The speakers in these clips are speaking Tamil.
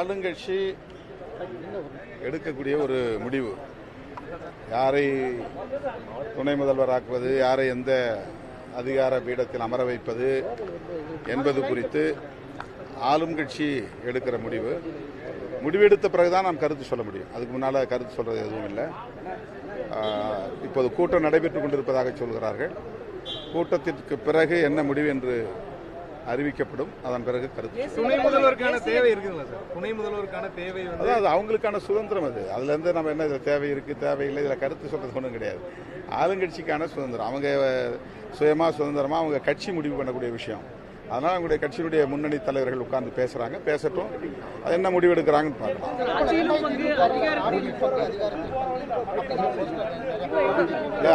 ஆளுங்கட்சி எடுக்கக்கூடிய ஒரு முடிவு, யாரை துணை முதல்வராக்குவது, யாரை எந்த அதிகார பீடத்தில் அமர வைப்பது என்பது குறித்து ஆளும் கட்சி எடுக்கிற முடிவெடுத்த பிறகுதான் நாம் கருத்து சொல்ல முடியும். அதுக்கு முன்னால் கருத்து சொல்றது எதுவும் இல்லை. இப்போது கூட்டம் நடைபெற்றுக் கொண்டிருப்பதாக சொல்கிறார்கள். கூட்டத்திற்கு பிறகு என்ன முடிவு என்று அறிவிக்கப்படும். அதன் பிறகு கருத்து. துணை முதல்வருக்கான தேவை இருக்குங்களா சார்? துணை முதல்வருக்கான தேவை அதாவது அவங்களுக்கான சுதந்திரம். அதுல இருந்து நம்ம என்ன தேவை இருக்கு தேவையில்லை இதுல கருத்து சொல்றது ஒன்றும் கிடையாது. ஆளுங்கட்சிக்கான சுதந்திரம், அவங்க சுயமா சுதந்திரமா அவங்க கட்சி முடிவு பண்ணக்கூடிய விஷயம். அதனால அவங்களுடைய கட்சியினுடைய முன்னணி தலைவர்கள் உட்கார்ந்து பேசுறாங்க, பேசட்டும். அது என்ன முடிவு எடுக்கிறாங்கன்னு பார்க்கலாம்.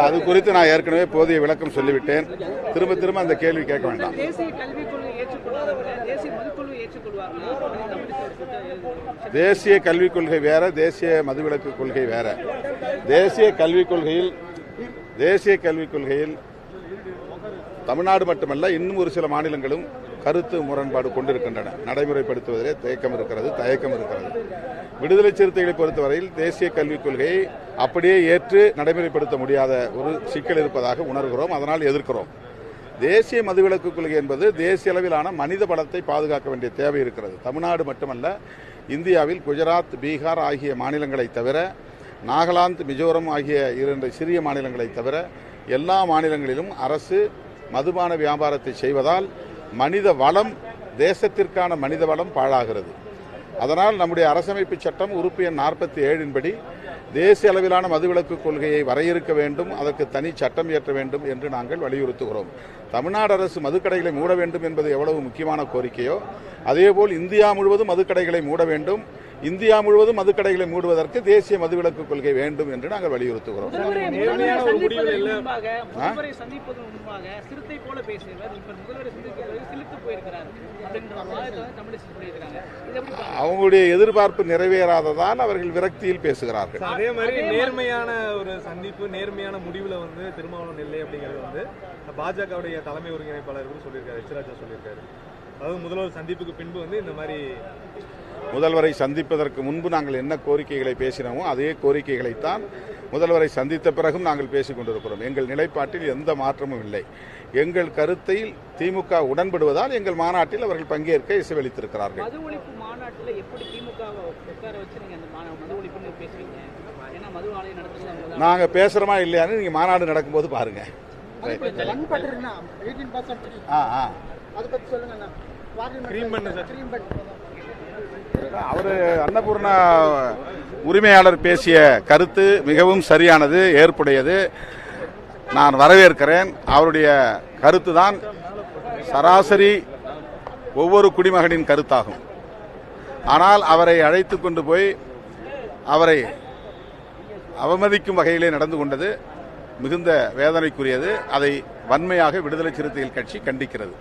அது குறித்து நான் ஏற்கனவே போதிய விளக்கம் சொல்லிவிட்டேன். திரும்ப திரும்ப அந்த கேள்வி கேட்க வேண்டாம். தேசிய கல்விக் கொள்கை வேற, தேசிய மதுவிலக்கு கொள்கை வேற. தேசிய கல்விக் கொள்கையில் தமிழ்நாடு மட்டுமல்ல, இன்னும் ஒரு சில மாநிலங்களும் கருத்து முரண்பாடு கொண்டிருக்கின்றன. நடைமுறைப்படுத்துவதிலே தயக்கம் இருக்கிறது. விடுதலை சிறுத்தைகளை பொறுத்தவரையில் தேசிய கல்விக் கொள்கையை அப்படியே ஏற்று நடைமுறைப்படுத்த முடியாத ஒரு சிக்கல் இருப்பதாக உணர்கிறோம். அதனால் எதிர்க்கிறோம். தேசிய மதுவிலக்கு கொள்கை என்பது தேசிய அளவிலான மனித வளத்தை பாதுகாக்க வேண்டிய தேவை இருக்கிறது. தமிழ்நாடு மட்டுமல்ல, இந்தியாவில் குஜராத், பீகார் ஆகிய மாநிலங்களை தவிர, நாகாலாந்து, மிசோரம் ஆகிய 2 சிறிய மாநிலங்களை தவிர எல்லா மாநிலங்களிலும் அரசு மதுபான வியாபாரத்தை செய்வதால் மனித வளம், தேசத்திற்கான மனித வளம் பாழாகிறது. அதனால் நம்முடைய அரசமைப்பு சட்டம் உறுப்பு எண் 47 படி தேசிய அளவிலான மதுவிலக்கு கொள்கையை வரையறுக்க வேண்டும், அதற்கு தனி சட்டம் இயற்ற வேண்டும் என்று நாங்கள் வலியுறுத்துகிறோம். தமிழ்நாடு அரசு மதுக்கடைகளை மூட வேண்டும் என்பது எவ்வளவு முக்கியமான கோரிக்கையோ, அதேபோல் இந்தியா முழுவதும் மதுக்கடைகளை மூட வேண்டும். இந்தியா முழுவதும் மதுக்கடைகளை மூடுவதற்கு தேசிய மதுவிலக்கு கொள்கை வேண்டும் என்று நாங்கள் வலியுறுத்துகிறோம். அவங்களுடைய எதிர்பார்ப்பு நிறைவேறாததால் அவர்கள் விரக்தியில் பேசுகிறார்கள். அதே மாதிரி நேர்மையான ஒரு சந்திப்பு, நேர்மையான முடிவுல திருமாவளவன் இல்லை அப்படிங்கிறது பாஜகவுடைய தலைமை ஒருங்கிணைப்பாளர் சொல்லியிருக்காரு, எச் ராஜா சொல்லியிருக்காரு. அதாவது முதல்வர் சந்திப்புக்கு பின்பு இந்த மாதிரி முதல்வரை சந்திப்பதற்கு முன்பு நாங்கள் என்ன கோரிக்கைகளை பேசினோமோ அதே கோரிக்கைகளைத்தான் முதல்வரை சந்தித்த பிறகும் நாங்கள் பேசிக் கொண்டிருக்கிறோம். எங்கள் நிலைப்பாட்டில் எந்த மாற்றமும் இல்லை. எங்கள் கருத்தை திமுக உடன்படுவதால் எங்கள் மாநாட்டில் அவர்கள் பங்கேற்க இசைவளித்திருக்கிறார்கள். நாங்க பேசுறோமா இல்லையான்னு நீங்க மாநாடு நடக்கும்போது பாருங்க. அவரு அன்னபூர்ணா உரிமையாளர் பேசிய கருத்து மிகவும் சரியானது, ஏற்புடையது. நான் வரவேற்கிறேன். அவருடைய கருத்து தான் சராசரி ஒவ்வொரு குடிமகனின் கருத்தாகும். ஆனால் அவரை அழைத்து கொண்டு போய் அவரை அவமதிக்கும் வகையிலே நடந்து கொண்டது மிகுந்த வேதனைக்குரியது. அதை வன்மையாக விடுதலை சிறுத்தைகள் கட்சி கண்டிக்கிறது.